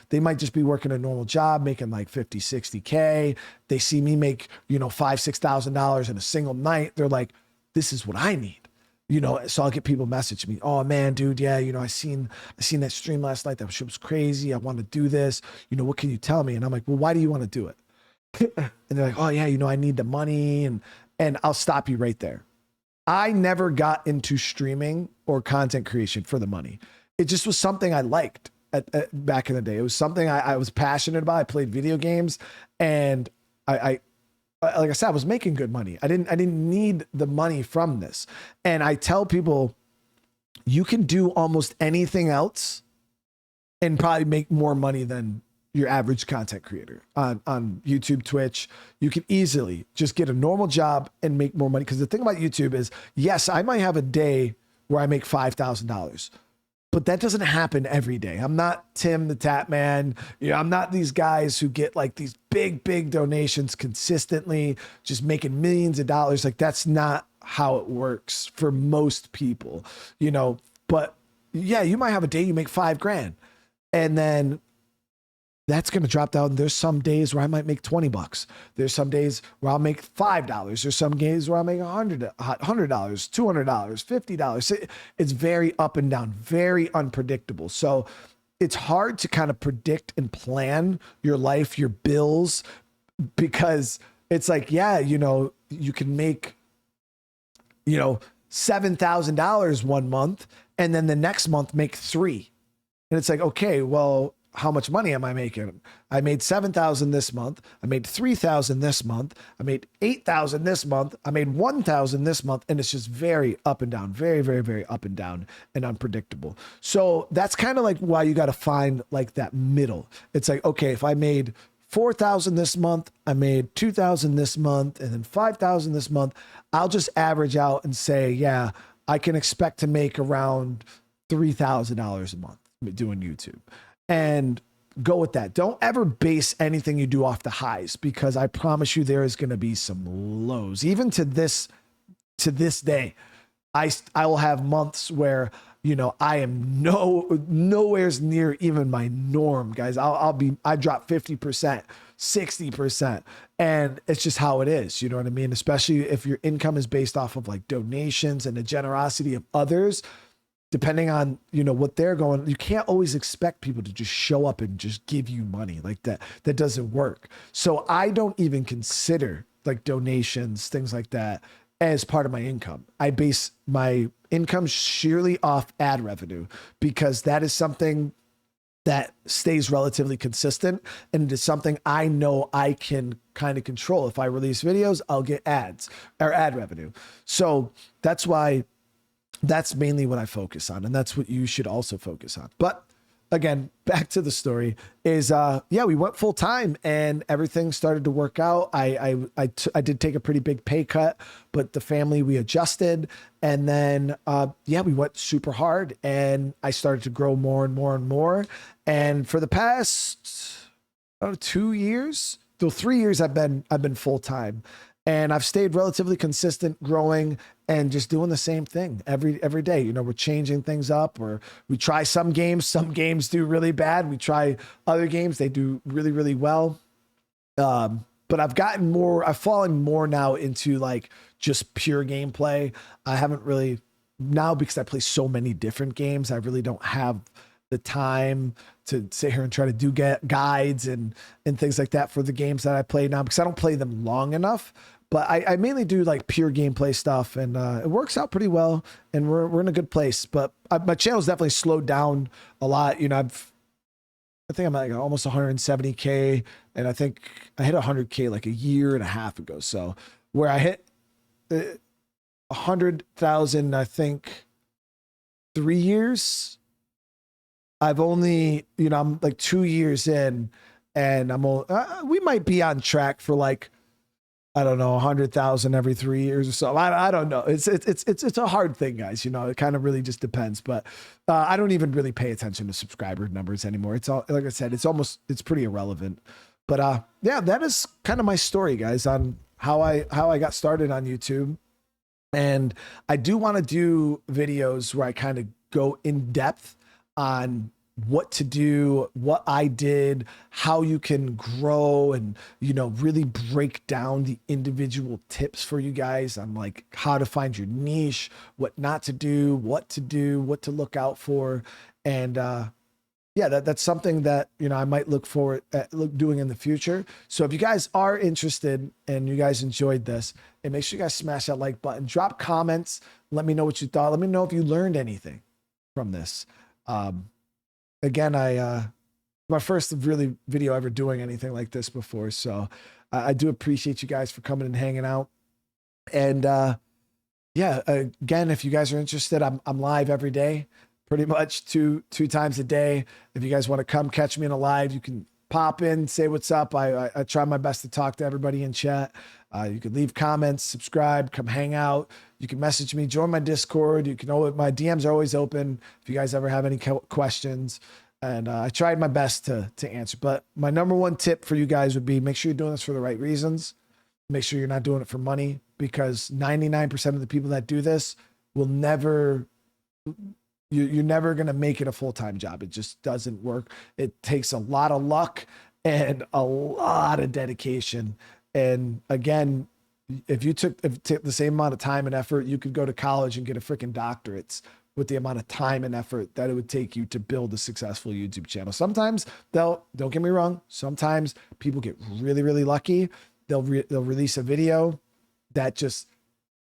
They might just be working a normal job, making like 50, 60K. They see me make, $5,000-$6,000 in a single night. They're like, "This is what I need." So I'll get people message me, "Oh man, dude, yeah, I seen that stream last night. That shit was crazy. I want to do this. What can you tell me?" And I'm like, "Well, why do you want to do it?" And they're like, "Oh yeah, I need the money." And I'll stop you right there. I never got into streaming or content creation for the money. It just was something I liked back in the day. It was something I was passionate about. I played video games, and I like I said, I was making good money. I didn't need the money from this. And I tell people, you can do almost anything else and probably make more money than your average content creator on YouTube, Twitch. You can easily just get a normal job and make more money. Because the thing about YouTube is, yes, I might have a day where I make $5,000. But that doesn't happen every day. I'm not Tim the Tap Man. I'm not these guys who get like these big, big donations consistently, just making millions of dollars. Like, that's not how it works for most people, But yeah, you might have a day you make $5,000, and then that's going to drop down. There's some days where I might make $20. There's some days where I'll make $5. There's some days where I'll make $100, $200, $50. It's very up and down, very unpredictable. So it's hard to kind of predict and plan your life, your bills, because it's like, yeah, you can make, $7,000 one month, and then the next month make 3. And it's like, okay, well, how much money am I making? I made 7,000 this month. I made 3,000 this month. I made 8,000 this month. I made 1,000 this month. And it's just very up and down, very, very, very up and down and unpredictable. So that's kind of like why you got to find like that middle. It's like, okay, if I made 4,000 this month, I made 2,000 this month, and then 5,000 this month, I'll just average out and say, yeah, I can expect to make around $3,000 a month doing YouTube. And go with that. Don't ever base anything you do off the highs, because I promise you there is going to be some lows. Even to this day, I will have months where I am nowhere near even my norm, guys. I drop 50%, 60%, and it's just how it is. You know what I mean? Especially if your income is based off of like donations and the generosity of others. Depending on, what they're going, you can't always expect people to just show up and just give you money like that. That doesn't work. So I don't even consider like donations, things like that, as part of my income. I base my income sheerly off ad revenue because that is something that stays relatively consistent, and it is something I know I can kind of control. If I release videos, I'll get ads or ad revenue. So that's why that's mainly what I focus on, and that's what you should also focus on. But again, back to the story is, yeah, we went full time and everything started to work out. I did take a pretty big pay cut, but the family, we adjusted. And then, yeah, we went super hard and I started to grow more and more and more. And for the past, I don't know, 2 years, though 3 years, I've been full time. And I've stayed relatively consistent, growing and just doing the same thing every day. You know, we're changing things up, or we try some games do really bad. We try other games, they do really, really well. But I've fallen more now into like just pure gameplay. I haven't really now, because I play so many different games, I really don't have the time to sit here and try to do guides and things like that for the games that I play now, because I don't play them long enough. But I mainly do like pure gameplay stuff, and it works out pretty well, and we're in a good place. But my channel's definitely slowed down a lot. You know, I think I'm at like almost 170K, and I think I hit 100K like a year and a half ago. So where I hit 100,000, I think 3 years. I've only, you know, I'm like 2 years in, and we might be on track for like, I don't know, 100,000 every 3 years or so. I don't know. It's a hard thing, guys. You know, it kind of really just depends. But I don't even really pay attention to subscriber numbers anymore. It's all, like I said, it's pretty irrelevant. But yeah, that is kind of my story, guys, on how I got started on YouTube. And I do want to do videos where I kind of go in depth on what to do, what I did, how you can grow, and, you know, really break down the individual tips for you guys on like how to find your niche, what not to do, what to look out for. And yeah, that's something that, you know, I might look forward at doing in the future. So if you guys are interested and you guys enjoyed this, and make sure you guys smash that like button, drop comments, let me know what you thought. Let me know if you learned anything from this. Again, my first really video ever doing anything like this before. So I do appreciate you guys for coming and hanging out. And yeah, again, if you guys are interested, I'm live every day, pretty much two times a day. If you guys want to come catch me in a live, you can pop in, say what's up. I try my best to talk to everybody in chat. You can leave comments, subscribe, come hang out. You can message me, join my Discord. You can my DMs are always open if you guys ever have any questions. And I tried my best to answer. But my number one tip for you guys would be, make sure you're doing this for the right reasons. Make sure you're not doing it for money, because 99% of the people that do this will never, you're never going to make it a full-time job. It just doesn't work. It takes a lot of luck and a lot of dedication. And again, if you took the same amount of time and effort, you could go to college and get a freaking doctorate with the amount of time and effort that it would take you to build a successful YouTube channel. Sometimes don't get me wrong, sometimes people get really, really lucky. They'll release a video that just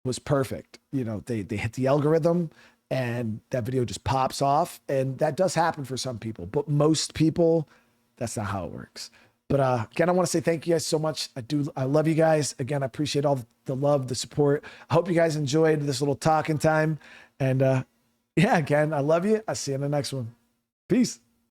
was perfect. You know, they hit the algorithm and that video just pops off. And that does happen for some people, but most people, that's not how it works. But again, I want to say thank you guys so much. I love you guys. Again, I appreciate all the love, the support. I hope you guys enjoyed this little talking time. And yeah, again, I love you. I'll see you in the next one. Peace.